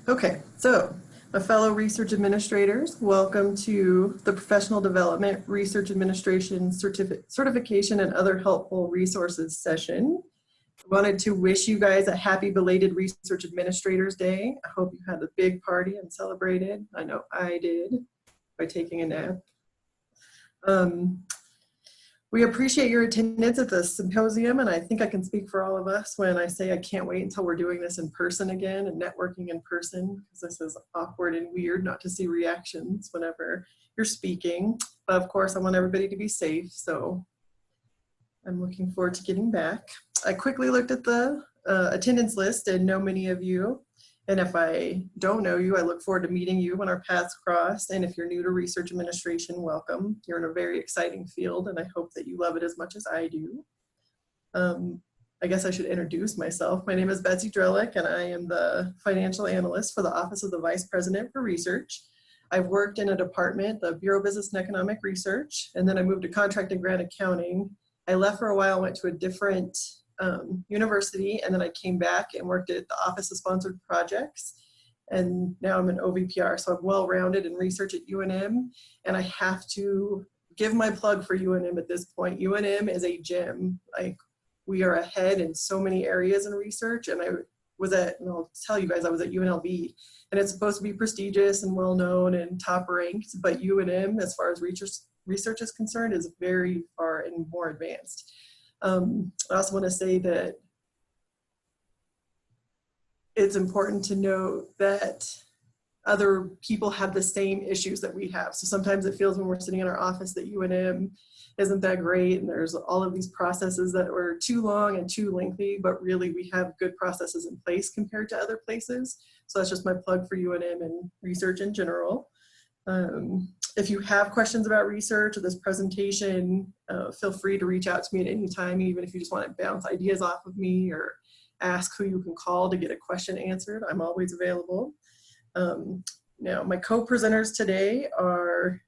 Okay, so my fellow research administrators, welcome to the Professional Development Research Administration Certification and Other Helpful Resources session. I wanted to wish you guys a happy belated Research Administrators Day. I hope you had a big party and celebrated. I know I did by taking a nap. We appreciate your attendance at the symposium, and I think I can speak for all of us when I say I can't wait until we're doing this in person again and networking in person, because this is awkward and weird not to see reactions whenever you're speaking. But of course, I want everybody to be safe, so I'm looking forward to getting back. I quickly looked at the attendance list and know many of you. And if I don't know you, I look forward to meeting you when our paths cross. And if you're new to research administration, welcome. You're in a very exciting field, and I hope that you love it as much as I do. I guess I should introduce myself. My name is Betsy Drellick, and I am the financial analyst for the Office of the Vice President for Research. I've worked in a department, the Bureau of Business and Economic Research, and then I moved to contract and grant accounting. I left for a while, went to a different university, and then I came back and worked at the Office of Sponsored Projects, and now I'm an OVPR, so I'm well-rounded in research at UNM, and I have to give my plug for UNM at this point. UNM is a gem. Like, we are ahead in so many areas in research, and and I'll tell you guys, I was at UNLV, and it's supposed to be prestigious and well-known and top-ranked, but UNM, as far as research is concerned, is very far and more advanced. I also want to say that it's important to know that other people have the same issues that we have. So sometimes it feels when we're sitting in our office that UNM isn't that great, and there's all of these processes that were too long and too lengthy, but really we have good processes in place compared to other places. So that's just my plug for UNM and research in general. If you have questions about research or this presentation, feel free to reach out to me at any time, even if you just want to bounce ideas off of me or ask who you can call to get a question answered. I'm always available. Now, my co-presenters today are,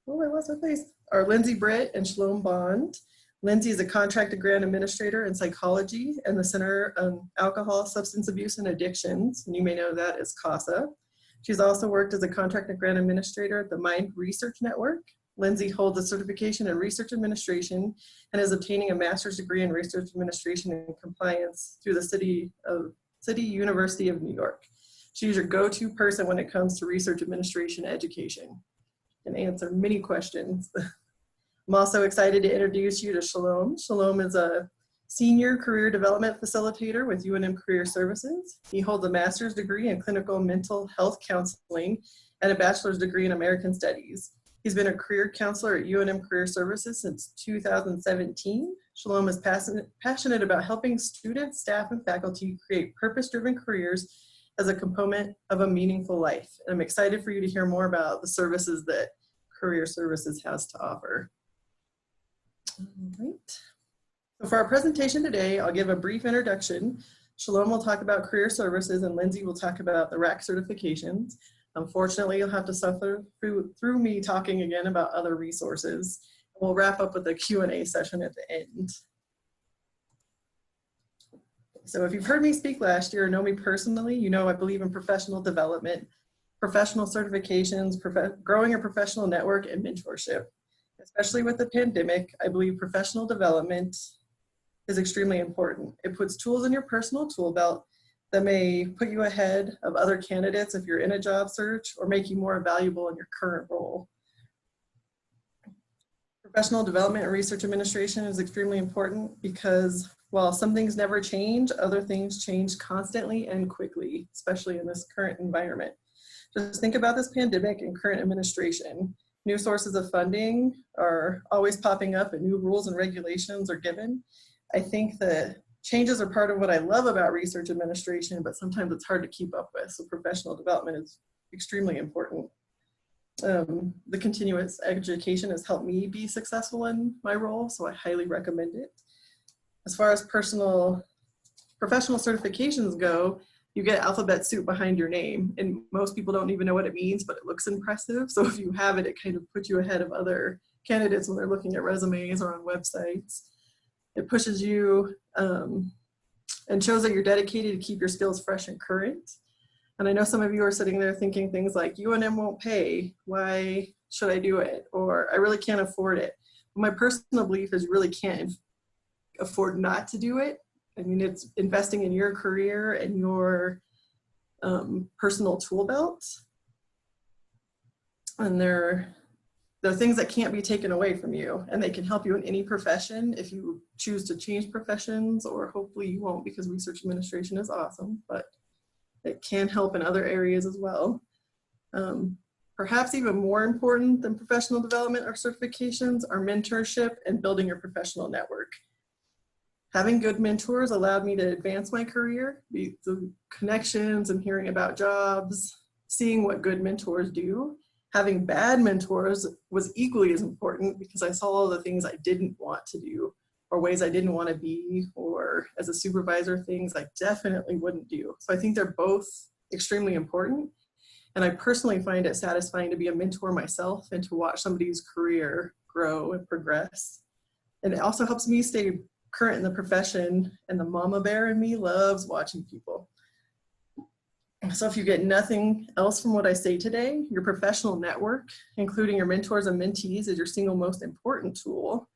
Lindsay Britt and Shalom Bond. Lindsay is a contract and grant administrator in psychology and the Center on Alcohol, Substance Abuse, and Addictions, and you may know that as CASA. She's also worked as a contract and grant administrator at the Mind Research Network. Lindsay holds a certification in research administration and is obtaining a master's degree in research administration and compliance through the City University of New York. She's your go-to person when it comes to research administration education and answer many questions. I'm also excited to introduce you to Shalom. Shalom is a Senior Career Development Facilitator with UNM Career Services. He holds a master's degree in clinical mental health counseling and a bachelor's degree in American Studies. He's been a career counselor at UNM Career Services since 2017. Shalom is passionate about helping students, staff, and faculty create purpose-driven careers as a component of a meaningful life. And I'm excited for you to hear more about the services that Career Services has to offer. All right. So for our presentation today, I'll give a brief introduction. Shalom will talk about career services, and Lindsay will talk about the RACC certifications. Unfortunately, you'll have to suffer through me talking again about other resources. We'll wrap up with a Q&A session at the end. So if you've heard me speak last year or know me personally, you know I believe in professional development, professional certifications, growing a professional network, and mentorship. Especially with the pandemic, I believe professional development is extremely important. It puts tools in your personal tool belt that may put you ahead of other candidates if you're in a job search or make you more valuable in your current role. Professional development and research administration is extremely important because while some things never change, other things change constantly and quickly, especially in this current environment. Just think about this pandemic and current administration. New sources of funding are always popping up and new rules and regulations are given. I think that changes are part of what I love about research administration, but sometimes it's hard to keep up with. So professional development is extremely important. The continuous education has helped me be successful in my role, so I highly recommend it. As far as professional certifications go, you get alphabet soup behind your name, and most people don't even know what it means, but it looks impressive. So if you have it, it kind of puts you ahead of other candidates when they're looking at resumes or on websites. It pushes you and shows that you're dedicated to keep your skills fresh and current. And I know some of you are sitting there thinking things like, UNM won't pay, why should I do it? Or I really can't afford it. My personal belief is you really can't afford not to do it. I mean, it's investing in your career and your personal tool belt. And they're things that can't be taken away from you, and they can help you in any profession if you choose to change professions, or hopefully you won't, because research administration is awesome, but it can help in other areas as well. Perhaps even more important than professional development or certifications are mentorship and building your professional network. Having good mentors allowed me to advance my career, the connections and hearing about jobs, seeing what good mentors do. Having bad mentors was equally as important, because I saw all the things I didn't want to do, or ways I didn't want to be, or as a supervisor, things I definitely wouldn't do. So I think they're both extremely important. And I personally find it satisfying to be a mentor myself and to watch somebody's career grow and progress. And it also helps me stay current in the profession, and the mama bear in me loves watching people. So if you get nothing else from what I say today, your professional network, including your mentors and mentees, is your single most important tool.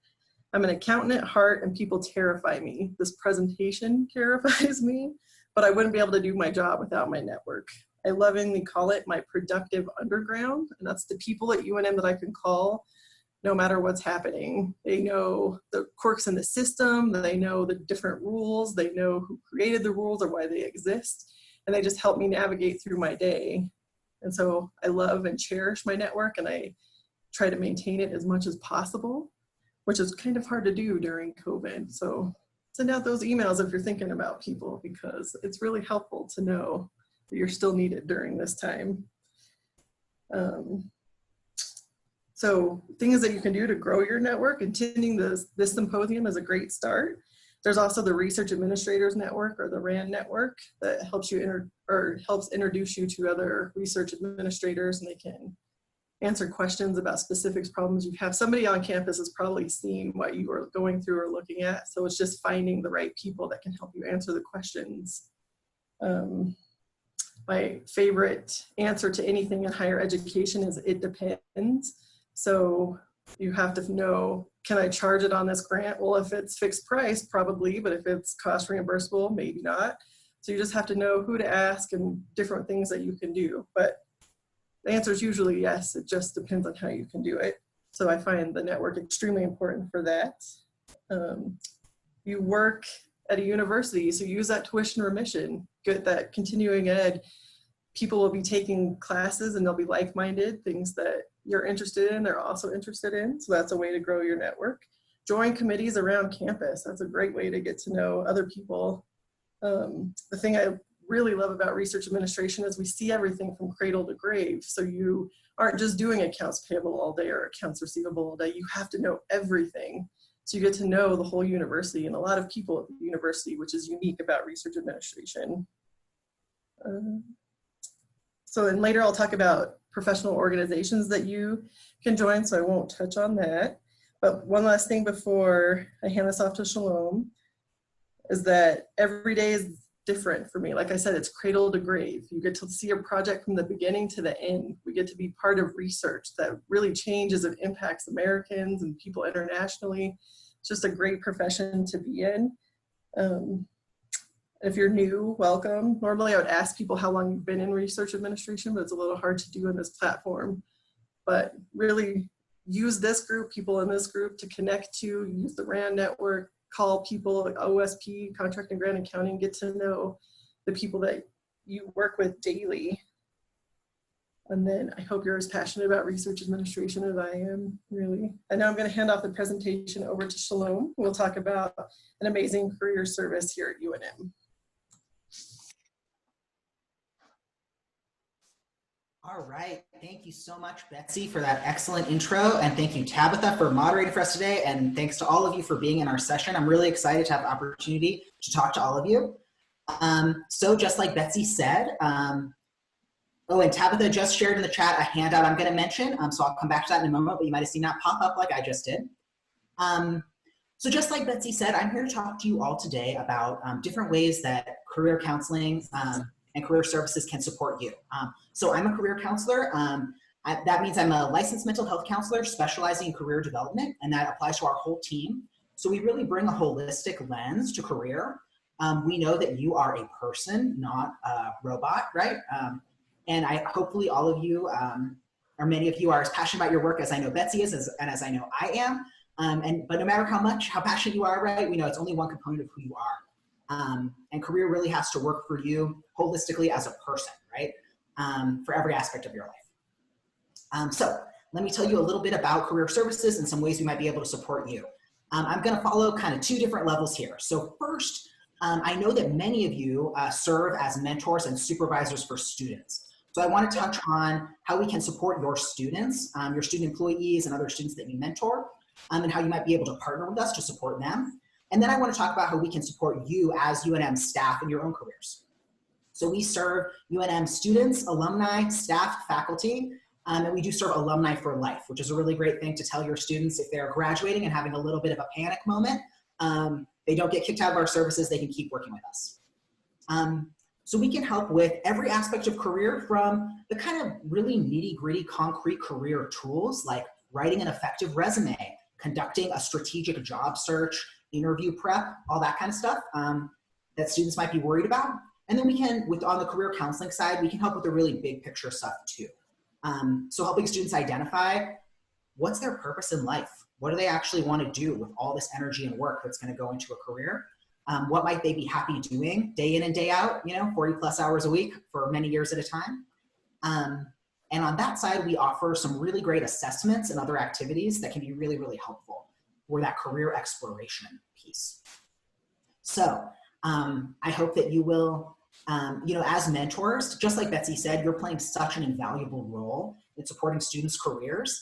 I'm an accountant at heart, and people terrify me. This presentation terrifies me, but I wouldn't be able to do my job without my network. I lovingly call it my productive underground, and that's the people at UNM that I can call no matter what's happening. They know the quirks in the system, they know the different rules, they know who created the rules or why they exist, and they just help me navigate through my day. And so I love and cherish my network, and I try to maintain it as much as possible, which is kind of hard to do during COVID. So send out those emails if you're thinking about people, because it's really helpful to know that you're still needed during this time. So things that you can do to grow your network, attending this symposium is a great start. There's also the Research Administrators Network, or the RAN network, that helps you helps introduce you to other research administrators, and they can answer questions about specific problems you have. Somebody on campus has probably seen what you are going through or looking at, so it's just finding the right people that can help you answer the questions. My favorite answer to anything in higher education is it depends. So you have to know, can I charge it on this grant? Well, if it's fixed price, probably, but if it's cost reimbursable, maybe not. So you just have to know who to ask and different things that you can do. But the answer is usually yes, it just depends on how you can do it. So I find the network extremely important for that. You work at a university, so use that tuition remission, get that continuing ed. People will be taking classes and they'll be like-minded, things that you're interested in, they're also interested in. So that's a way to grow your network. Join committees around campus. That's a great way to get to know other people. The thing I really love about research administration is we see everything from cradle to grave. So you aren't just doing accounts payable all day or accounts receivable all day. You have to know everything. So you get to know the whole university and a lot of people at the university, which is unique about research administration. So then later I'll talk about professional organizations that you can join, so I won't touch on that. But one last thing before I hand this off to Shalom is that every day is different for me. Like I said, it's cradle to grave. You get to see a project from the beginning to the end. We get to be part of research that really changes and impacts Americans and people internationally. It's just a great profession to be in. If you're new, welcome. Normally I would ask people how long you've been in research administration, but it's a little hard to do in this platform. But really use this group, people in this group, to connect to, use the RAN network, call people like OSP, contract and grant accounting, get to know the people that you work with daily. And then I hope you're as passionate about research administration as I am, really. And now I'm going to hand off the presentation over to Shalom. We'll talk about an amazing career service here at UNM. All right, thank you so much, Betsy, for that excellent intro, and thank you, Tabitha, for moderating for us today, and thanks to all of you for being in our session. I'm really excited to have the opportunity to talk to all of you. So just like Betsy said, oh, and Tabitha just shared in the chat a handout I'm going to mention, so I'll come back to that in a moment, but you might have seen that pop up like I just did. So just like Betsy said, I'm here to talk to you all today about different ways that career counseling and career services can support you. So I'm a career counselor. That means I'm a licensed mental health counselor specializing in career development, and that applies to our whole team. So we really bring a holistic lens to career. We know that you are a person, not a robot, right? And hopefully all of you, or many of you, are as passionate about your work as I know Betsy is, and as I know I am. But no matter how passionate you are, right, we know it's only one component of who you are. And career really has to work for you holistically as a person, right? For every aspect of your life. So let me tell you a little bit about career services and some ways we might be able to support you. I'm going to follow kind of two different levels here. So first, I know that many of you serve as mentors and supervisors for students. So I want to touch on how we can support your students, your student employees and other students that you mentor, and how you might be able to partner with us to support them. And then I want to talk about how we can support you as UNM staff in your own careers. So we serve UNM students, alumni, staff, faculty, and we do serve alumni for life, which is a really great thing to tell your students if they're graduating and having a little bit of a panic moment. They don't get kicked out of our services, they can keep working with us. So we can help with every aspect of career, from the kind of really nitty-gritty concrete career tools like writing an effective resume, conducting a strategic job search, interview prep, all that kind of stuff that students might be worried about. And then we can, on the career counseling side, we can help with the really big picture stuff too. So helping students identify what's their purpose in life. What do they actually want to do with all this energy and work that's going to go into a career? What might they be happy doing day in and day out, 40 plus hours a week for many years at a time? And on that side, we offer some really great assessments and other activities that can be really, really helpful for that career exploration piece. So I hope that you will, as mentors, just like Betsy said, you're playing such an invaluable role in supporting students' careers.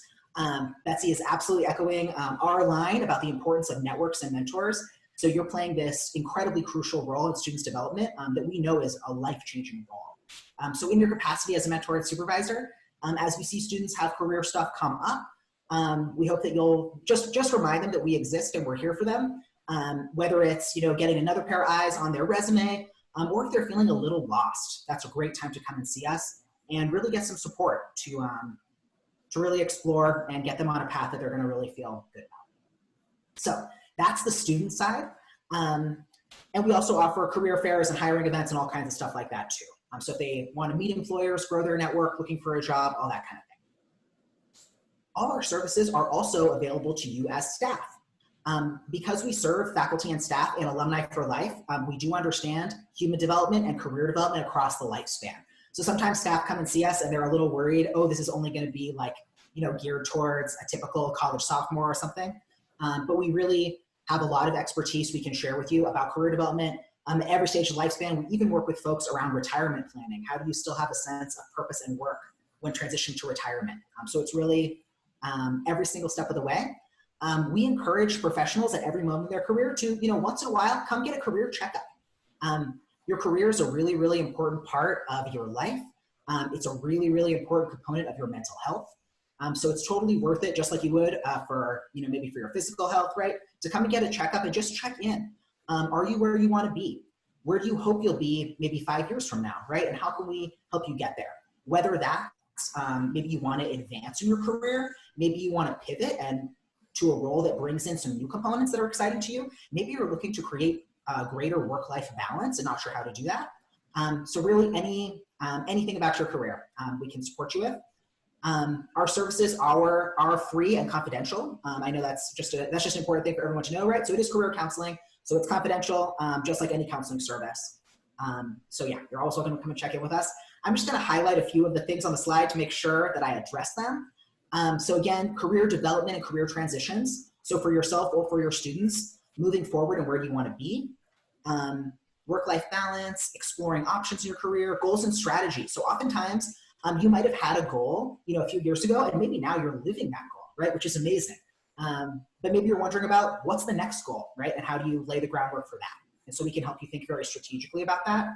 Betsy is absolutely echoing our line about the importance of networks and mentors. So you're playing this incredibly crucial role in students' development that we know is a life-changing role. So in your capacity as a mentor and supervisor, as we see students have career stuff come up, we hope that you'll just remind them that we exist and we're here for them. Whether it's getting another pair of eyes on their resume, or if they're feeling a little lost, that's a great time to come and see us and really get some support to really explore and get them on a path that they're going to really feel good about. So that's the student side. And we also offer career fairs and hiring events and all kinds of stuff like that too. So if they want to meet employers, grow their network, looking for a job, all that kind of thing. All our services are also available to you as staff. Because we serve faculty and staff in Alumni for Life, we do understand human development and career development across the lifespan. So sometimes staff come and see us and they're a little worried, oh, this is only going to be like, geared towards a typical college sophomore or something. But we really have a lot of expertise we can share with you about career development at every stage of lifespan. We even work with folks around retirement planning. How do you still have a sense of purpose and work when transitioning to retirement? So it's really every single step of the way. We encourage professionals at every moment of their career to, once in a while, come get a career checkup. Your career is a really, really important part of your life. It's a really, really important component of your mental health. So it's totally worth it, just like you would for, maybe for your physical health, right? To come and get a checkup and just check in. Are you where you want to be? Where do you hope you'll be maybe 5 years from now, right? And how can we help you get there? Whether that's maybe you want to advance in your career, maybe you want to pivot and to a role that brings in some new components that are exciting to you. Maybe you're looking to create a greater work-life balance and not sure how to do that. So really anything about your career we can support you with. Our services are free and confidential. I know that's just an important thing for everyone to know, right? So it is career counseling, so it's confidential, just like any counseling service. So yeah, you're also going to come and check in with us. I'm just going to highlight a few of the things on the slide to make sure that I address them. So again, career development and career transitions. So for yourself or for your students, moving forward and where you want to be. Work-life balance, exploring options in your career, goals and strategies. So oftentimes, you might have had a goal, a few years ago, and maybe now you're living that goal, right? Which is amazing. But maybe you're wondering about what's the next goal, right? And how do you lay the groundwork for that? And so we can help you think very strategically about that.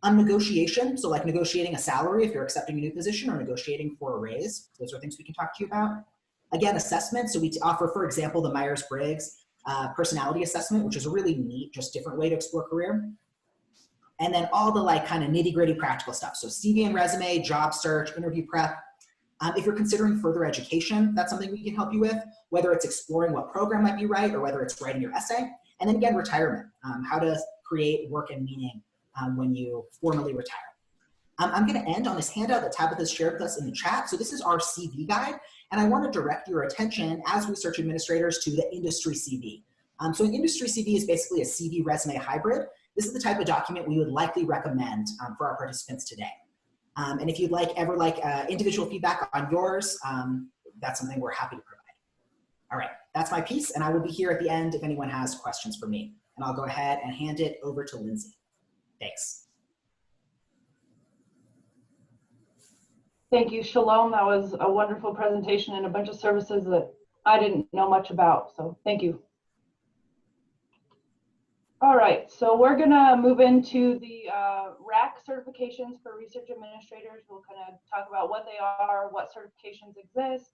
Negotiation, so like negotiating a salary if you're accepting a new position or negotiating for a raise. Those are things we can talk to you about. Again, assessment. So we offer, for example, the Myers-Briggs personality assessment, which is a really neat, just different way to explore career. And then all the like kind of nitty-gritty practical stuff. So CV and resume, job search, interview prep. If you're considering further education, that's something we can help you with, whether it's exploring what program might be right or whether it's writing your essay. And then again, retirement, how to create work and meaning when you formally retire. I'm going to end on this handout that Tabitha shared with us in the chat. So this is our CV guide, and I want to direct your attention as research administrators to the industry CV. So an industry CV is basically a CV resume hybrid. This is the type of document we would likely recommend for our participants today. And if you'd ever like individual feedback on yours, that's something we're happy to provide. All right, that's my piece, and I will be here at the end if anyone has questions for me. And I'll go ahead and hand it over to Lindsay. Thanks. Thank you, Shalom. That was a wonderful presentation and a bunch of services that I didn't know much about, so thank you. All right, so we're gonna move into the RACC certifications for research administrators. We'll kind of talk about what they are, what certifications exist,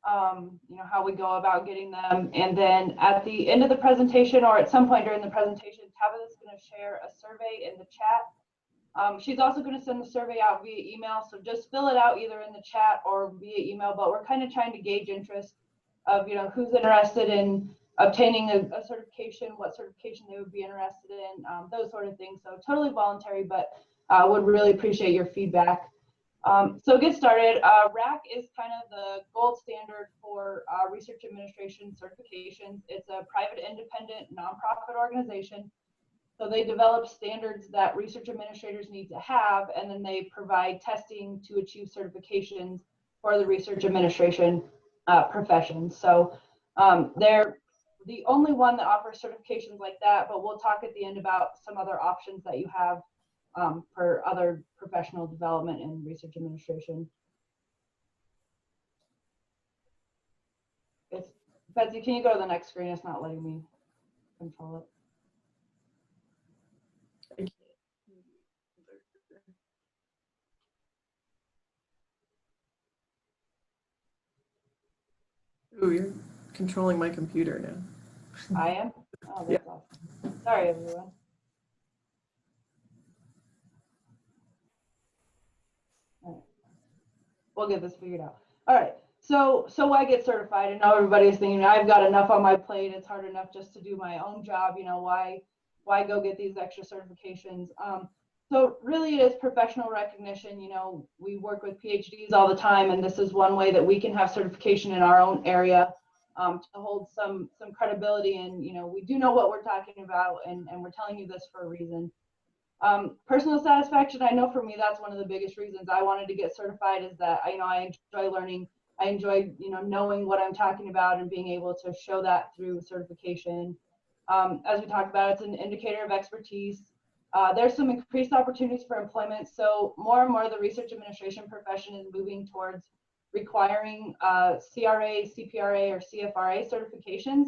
you know, how we go about getting them. And then at the end of the presentation, or at some point during the presentation, Tabitha's gonna share a survey in the chat. She's also going to send the survey out via email, so just fill it out either in the chat or via email, but we're kind of trying to gauge interest of, you know, who's interested in obtaining a certification, what certification they would be interested in, those sort of things. So totally voluntary, but would really appreciate your feedback. So get started. RACC is kind of the gold standard for research administration certifications. It's a private, independent, nonprofit organization. So they develop standards that research administrators need to have, and then they provide testing to achieve certifications for the research administration profession. So they're the only one that offers certifications like that, but we'll talk at the end about some other options that you have for other professional development in research administration. Betsy, can you go to the next screen? It's not letting me control it. Ooh, you're controlling my computer now. I am? Oh, that's awesome. Sorry, everyone. All right. We'll get this figured out. All right. So why get certified? I know everybody's thinking, I've got enough on my plate. It's hard enough just to do my own job. You know, why go get these extra certifications? So really it is professional recognition. You know, we work with PhDs all the time, and this is one way that we can have certification in our own area to hold some credibility. And, you know, we do know what we're talking about, and we're telling you this for a reason. Personal satisfaction, I know for me, that's one of the biggest reasons I wanted to get certified, is that, you know, I enjoy learning. I enjoy, you know, knowing what I'm talking about and being able to show that through certification. As we talked about, it's an indicator of expertise. There's some increased opportunities for employment. So more and more the research administration profession is moving towards requiring CRA, CPRA, or CFRA certifications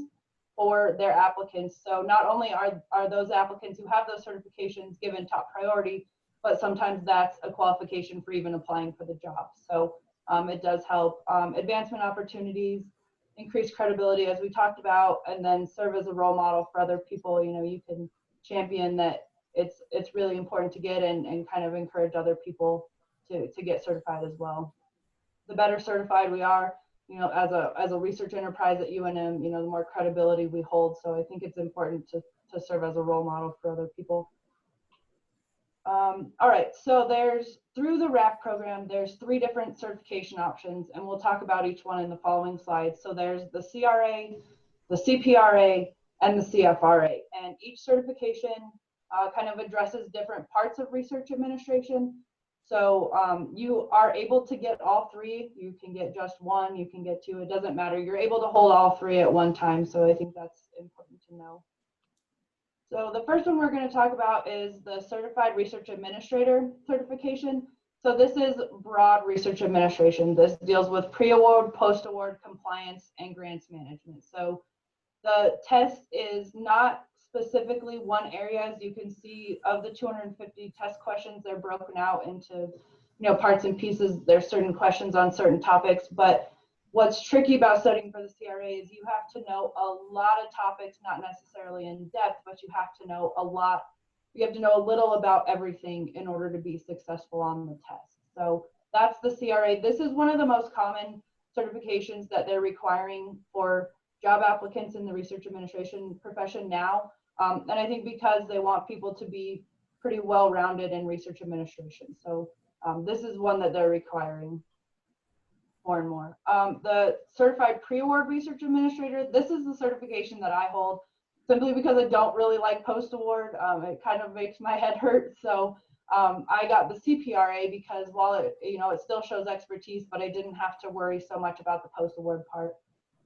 for their applicants. So not only are those applicants who have those certifications given top priority, but sometimes that's a qualification for even applying for the job. So it does help. Advancement opportunities, increased credibility, as we talked about, and then serve as a role model for other people. You know, you can champion that it's really important to get, and kind of encourage other people to get certified as well. The better certified we are, you know, as a research enterprise at UNM, you know, the more credibility we hold. So I think it's important to serve as a role model for other people. All right, so through the RACC program, there's 3 different certification options, and we'll talk about each one in the following slides. So there's the CRA, the CPRA, and the CFRA, and each certification kind of addresses different parts of research administration. So you are able to get all 3. You can get just 1, you can get 2, it doesn't matter. You're able to hold all 3 at one time, so I think that's important to know. So the first one we're going to talk about is the Certified Research Administrator certification. So this is broad research administration. This deals with pre-award, post-award compliance, and grants management. So the test is not specifically one area. As you can see, of the 250 test questions, they're broken out into, you know, parts and pieces. There's certain questions on certain topics, but what's tricky about studying for the CRA is you have to know a lot of topics, not necessarily in depth, but you have to know a lot you have to know a little about everything in order to be successful on the test. So that's the CRA. This is one of the most common certifications that they're requiring for job applicants in the research administration profession now. And I think because they want people to be pretty well-rounded in research administration. So this is one that they're requiring more and more. The Certified Pre-Award Research Administrator, this is the certification that I hold simply because I don't really like post-award. It kind of makes my head hurt. So I got the CPRA because while it, it still shows expertise, but I didn't have to worry so much about the post-award part.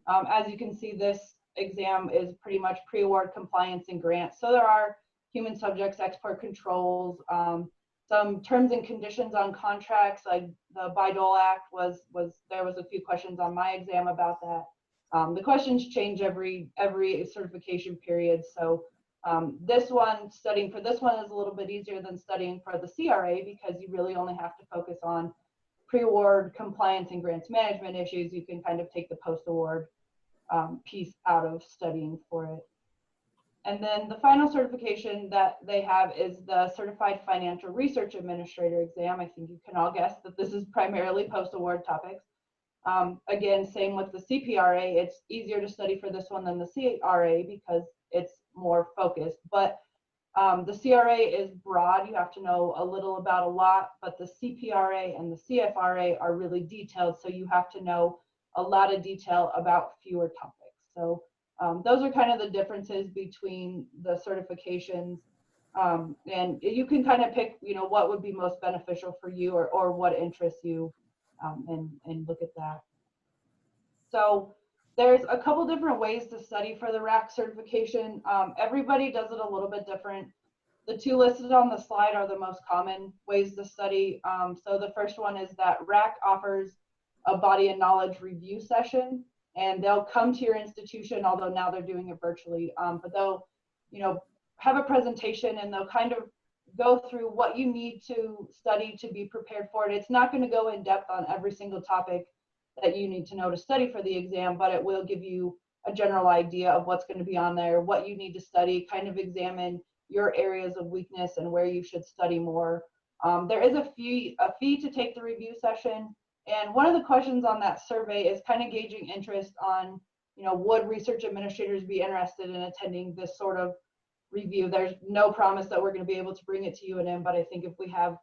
As you can see, this exam is pretty much pre-award compliance and grants. So there are human subjects, export controls, some terms and conditions on contracts, like the Bayh-Dole Act there was a few questions on my exam about that. The questions change every certification period. So studying for this one is a little bit easier than studying for the CRA because you really only have to focus on pre-award compliance and grants management issues. You can kind of take the post-award piece out of studying for it. And then the final certification that they have is the Certified Financial Research Administrator exam. I think you can all guess that this is primarily post-award topics. Again, same with the CPRA. It's easier to study for this one than the CRA because it's more focused. But the CRA is broad. You have to know a little about a lot, but the CPRA and the CFRA are really detailed. So you have to know a lot of detail about fewer topics. So those are kind of the differences between the certifications. And you can kind of pick, what would be most beneficial for you or what interests you and look at that. So there's a couple different ways to study for the RACC certification. Everybody does it a little bit different. The two listed on the slide are the most common ways to study. So the first one is that RACC offers a body of knowledge review session, and they'll come to your institution, although now they're doing it virtually, but they'll, have a presentation and they'll kind of go through what you need to study to be prepared for it. It's not going to go in depth on every single topic that you need to know to study for the exam, but it will give you a general idea of what's going to be on there, what you need to study, kind of examine your areas of weakness and where you should study more. There is a fee to take the review session. And one of the questions on that survey is kind of gauging interest on, would research administrators be interested in attending this sort of review? There's no promise that we're going to be able to bring it to UNM, but I think if we have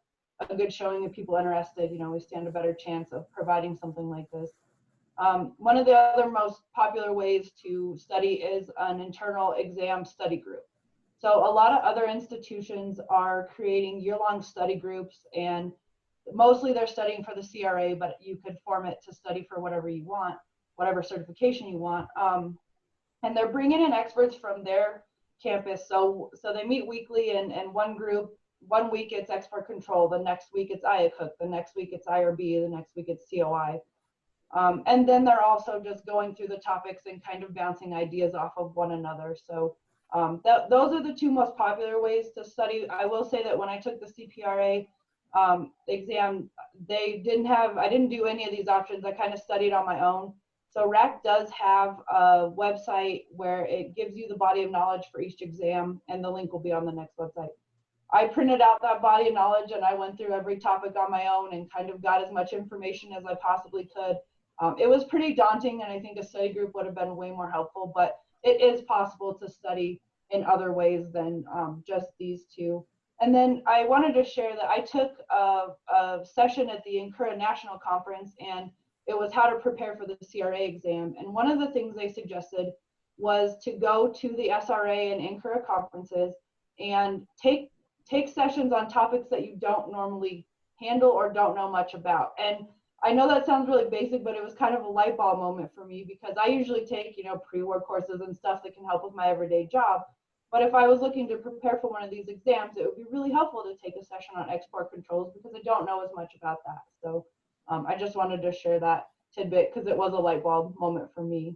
a good showing of people interested, we stand a better chance of providing something like this. One of the other most popular ways to study is an internal exam study group. So a lot of other institutions are creating year-long study groups, and mostly they're studying for the CRA, but you could form it to study for whatever you want, whatever certification you want. And they're bringing in experts from their campus. So they meet weekly, and one group, 1 week it's export control, the next week it's IACUC, the next week it's IRB, the next week it's COI. And then they're also just going through the topics and kind of bouncing ideas off of one another. So those are the two most popular ways to study. I will say that when I took the CPRA exam, I didn't do any of these options. I kind of studied on my own. So RACC does have a website where it gives you the body of knowledge for each exam, and the link will be on the next website. I printed out that body of knowledge and I went through every topic on my own and kind of got as much information as I possibly could. It was pretty daunting, and I think a study group would have been way more helpful, but it is possible to study in other ways than just these two. And then I wanted to share that I took a session at the NCURA National Conference, and it was how to prepare for the CRA exam. And one of the things they suggested was to go to the SRA and NCURA conferences and take sessions on topics that you don't normally handle or don't know much about. And I know that sounds really basic, but it was kind of a light bulb moment for me, because I usually take, pre-award courses and stuff that can help with my everyday job. But if I was looking to prepare for one of these exams, it would be really helpful to take a session on export controls, because I don't know as much about that. So I just wanted to share that tidbit because it was a light bulb moment for me.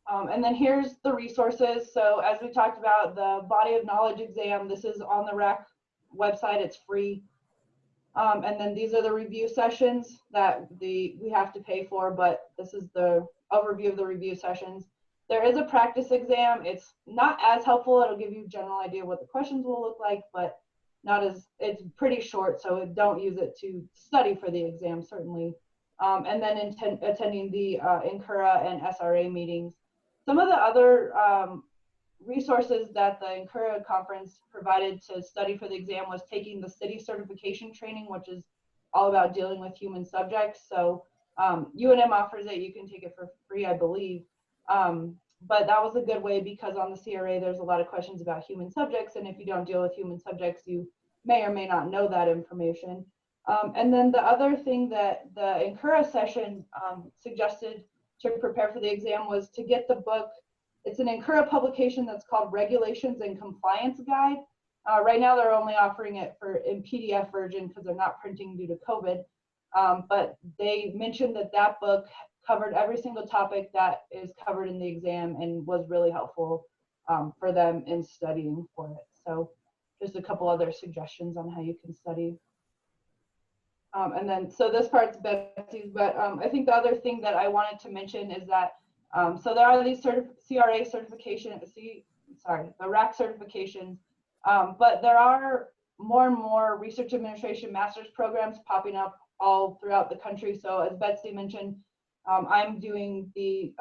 And then here's the resources. So as we talked about, the body of knowledge exam, this is on the RACC website, it's free. And then these are the review sessions that we have to pay for, but this is the overview of the review sessions. there is a practice exam. It's not as helpful. It'll give you a general idea what the questions will look like, but not as, it's pretty short, so don't use it to study for the exam, certainly. And then attending the NCURA and SRA meetings. Some of the other resources that the NCURA conference provided to study for the exam was taking the city certification training, which is all about dealing with human subjects. So UNM offers it. You can take it for free, I believe. But that was a good way because on the CRA, there's a lot of questions about human subjects. And if you don't deal with human subjects, you may or may not know that information. And then the other thing that the NCURA session suggested to prepare for the exam was to get the book. It's an NCURA publication that's called Regulations and Compliance Guide. Right now, they're only offering it in PDF version because they're not printing due to COVID. But they mentioned that that book covered every single topic that is covered in the exam and was really helpful for them in studying for it. So just a couple other suggestions on how you can study. And then, so this part's Betsy's, but I think the other thing that I wanted to mention is that, so there are these CRA certification, the RACC certifications, but there are more and more research administration master's programs popping up all throughout the country. So as Betsy mentioned, I'm doing the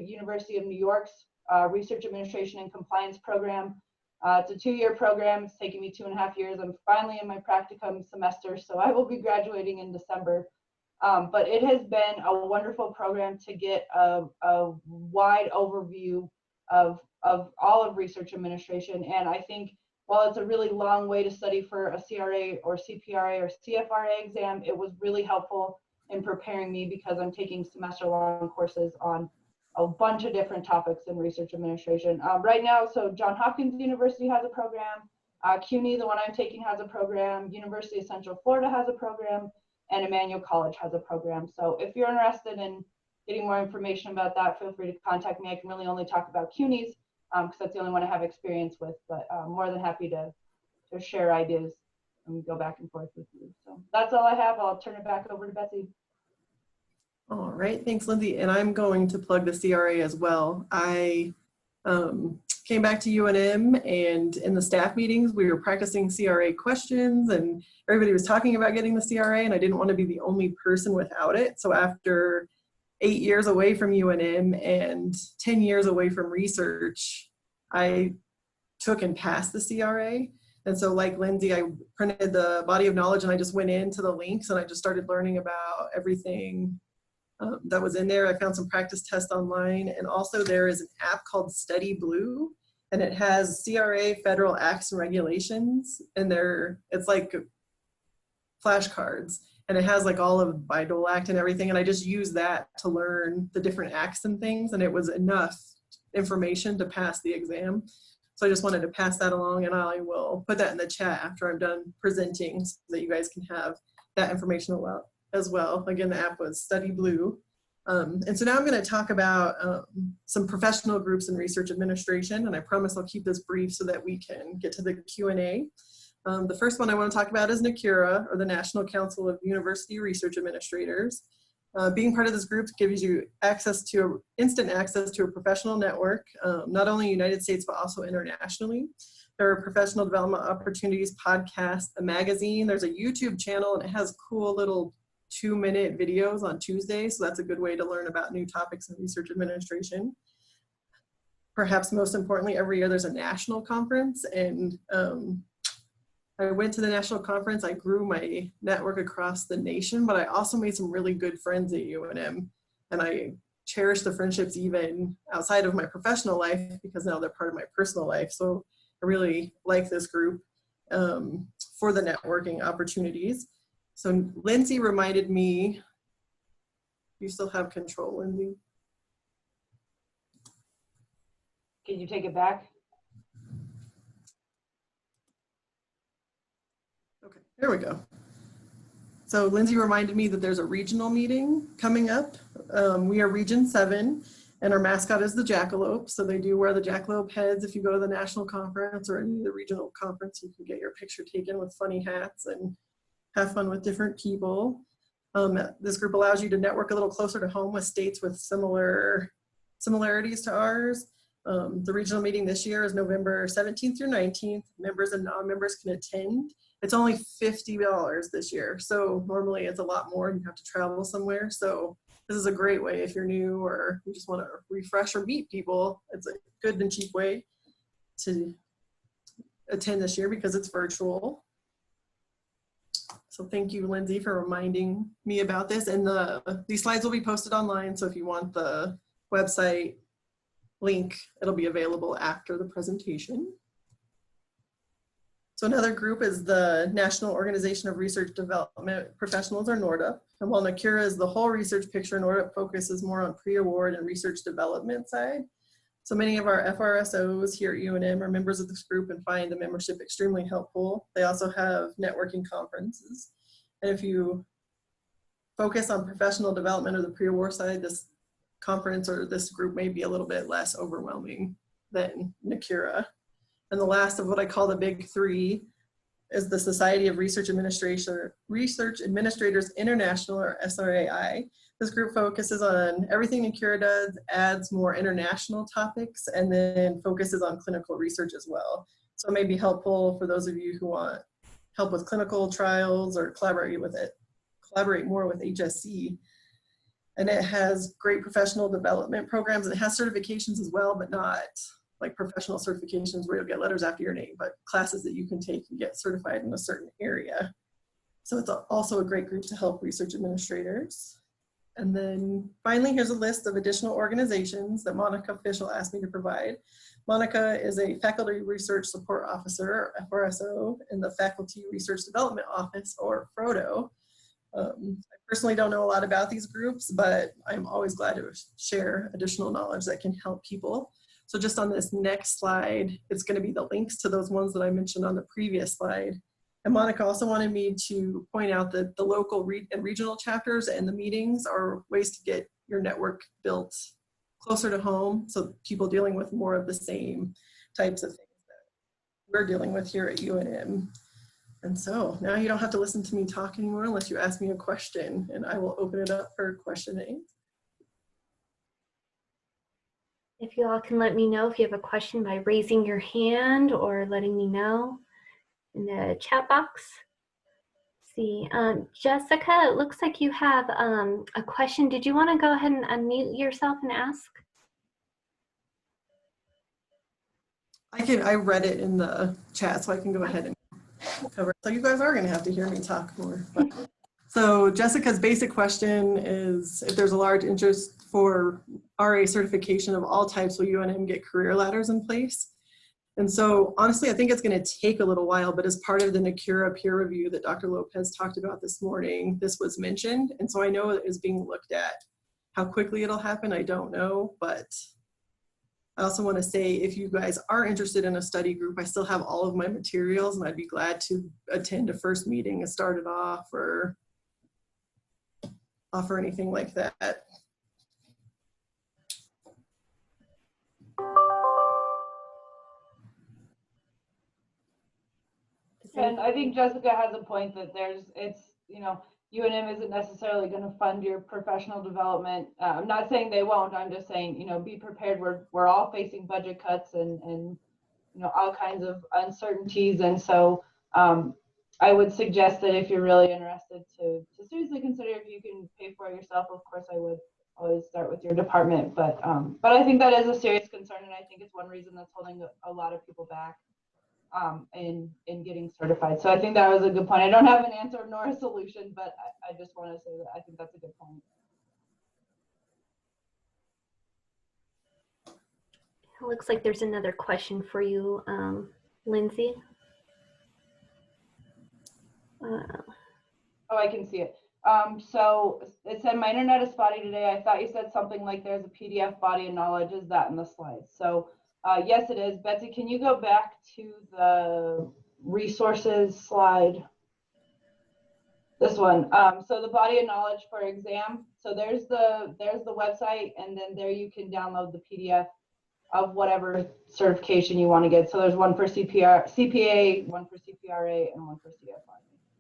University of New York's Research Administration and Compliance program. It's a 2-year program. It's taking me 2.5 years. I'm finally in my practicum semester, so I will be graduating in December. But it has been a wonderful program to get a wide overview of all of research administration. And I think while it's a really long way to study for a CRA or CPRA or CFRA exam, it was really helpful in preparing me because I'm taking semester-long courses on a bunch of different topics in research administration. Right now, so Johns Hopkins University has a program, CUNY, the one I'm taking, has a program, University of Central Florida has a program, and Emmanuel College has a program. So if you're interested in getting more information about that, feel free to contact me. I can really only talk about CUNY's because that's the only one I have experience with, but more than happy to share ideas and go back and forth with you. So that's all I have. I'll turn it back over to Betsy. All right, thanks, Lindsay. And I'm going to plug the CRA as well. I came back to UNM, and in the staff meetings, we were practicing CRA questions, and everybody was talking about getting the CRA, and I didn't want to be the only person without it. So after 8 years away from UNM and 10 years away from research, I took and passed the CRA. And so like Lindsay, I printed the body of knowledge and I just went into the links and I just started learning about everything that was in there. I found some practice tests online, and also there is an app called Study Blue, and it has CRA federal acts and regulations, and it's like flashcards, and it has like all of the Bayh-Dole Act and everything, and I just used that to learn the different acts and things, and it was enough information to pass the exam. So I just wanted to pass that along, and I will put that in the chat after I'm done presenting so that you guys can have that information as well. Again, the app was Study Blue. And so now I'm going to talk about some professional groups in research administration, and I promise I'll keep this brief so that we can get to the Q&A. The first one I want to talk about is NCURA, or the National Council of University Research Administrators. Being part of this group gives you instant access to a professional network, not only in the United States, but also internationally. There are professional development opportunities, podcasts, a magazine. There's a YouTube channel, and it has cool little 2-minute videos on Tuesdays. So that's a good way to learn about new topics in research administration. Perhaps most importantly, every year there's a national conference, and I went to the national conference. I grew my network across the nation, but I also made some really good friends at UNM, and I cherish the friendships even outside of my professional life because now they're part of my personal life. So I really like this group for the networking opportunities. So Lindsay reminded me, you still have control, Lindsay? Can you take it back? Okay, there we go. So Lindsay reminded me that there's a regional meeting coming up. We are Region 7, and our mascot is the jackalope. So they do wear the jackalope heads. If you go to the national conference or any of the regional conference, you can get your picture taken with funny hats and have fun with different people. This group allows you to network a little closer to home with states with similar similarities to ours. The regional meeting this year is November 17th through 19th. Members and non-members can attend. It's only $50 this year. So normally it's a lot more and you have to travel somewhere. So this is a great way if you're new or you just want to refresh or meet people. It's a good and cheap way to attend this year because it's virtual. So thank you, Lindsay, for reminding me about this. And these slides will be posted online. So if you want the website link, it'll be available after the presentation. So another group is the National Organization of Research Development Professionals, or NORDP. And while NCURA is the whole research picture, NORDP focuses more on pre-award and research development side. So many of our FRSOs here at UNM are members of this group and find the membership extremely helpful. They also have networking conferences. And if you focus on professional development or the pre-award side, this conference or this group may be a little bit less overwhelming than NCURA. And the last of what I call the big three is the Society of Research Administrators International, or SRAI. This group focuses on everything NCURA does, adds more international topics, and then focuses on clinical research as well. So it may be helpful for those of you who want help with clinical trials or collaborate more with HSC. And it has great professional development programs. It has certifications as well, but not like professional certifications where you'll get letters after your name, but classes that you can take and get certified in a certain area. So it's also a great group to help research administrators. And then finally, here's a list of additional organizations that Monica Fischel asked me to provide. Monica is a Faculty Research Support Officer, or FRSO, in the Faculty Research Development Office, or FRODO. I personally don't know a lot about these groups, but I'm always glad to share additional knowledge that can help people. So just on this next slide, it's going to be the links to those ones that I mentioned on the previous slide. And Monica also wanted me to point out that the local and regional chapters and the meetings are ways to get your network built closer to home, so people dealing with more of the same types of things that we're dealing with here at UNM. And so now you don't have to listen to me talk anymore unless you ask me a question, and I will open it up for questioning. If you all can let me know if you have a question by raising your hand or letting me know in the chat box. See, Jessica, it looks like you have a question. Did you want to go ahead and unmute yourself and ask? I read it in the chat, so I can go ahead and cover it. So you guys are going to have to hear me talk more. So Jessica's basic question is, if there's a large interest for RA certification of all types, will UNM get career ladders in place? And so honestly, I think it's going to take a little while, but as part of the NCURA peer review that Dr. Lopez talked about this morning, this was mentioned. And so I know it is being looked at. How quickly it'll happen, I don't know, but I also want to say, if you guys are interested in a study group, I still have all of my materials and I'd be glad to attend a first meeting and start it off or offer anything like that. And I think Jessica has a point that UNM isn't necessarily going to fund your professional development. I'm not saying they won't. I'm just saying, be prepared. We're all facing budget cuts and all kinds of uncertainties. And so I would suggest that if you're really interested to seriously consider if you can pay for it yourself. Of course, I would always start with your department. But I think that is a serious concern, and I think it's one reason that's holding a lot of people back in getting certified. So I think that was a good point. I don't have an answer nor a solution, but I just want to say that I think that's a good point. It looks like there's another question for you, Lindsay. Oh, I can see it. So it said my internet is spotty today. I thought you said something like there's a PDF body of knowledge. Is that in the slides? So yes, it is. Betsy, can you go back to the resources slide? This one. So the body of knowledge for exam. So there's the website, and then there you can download the PDF of whatever certification you want to get. So there's one for CPA, one for CPRA, and one for CFRA.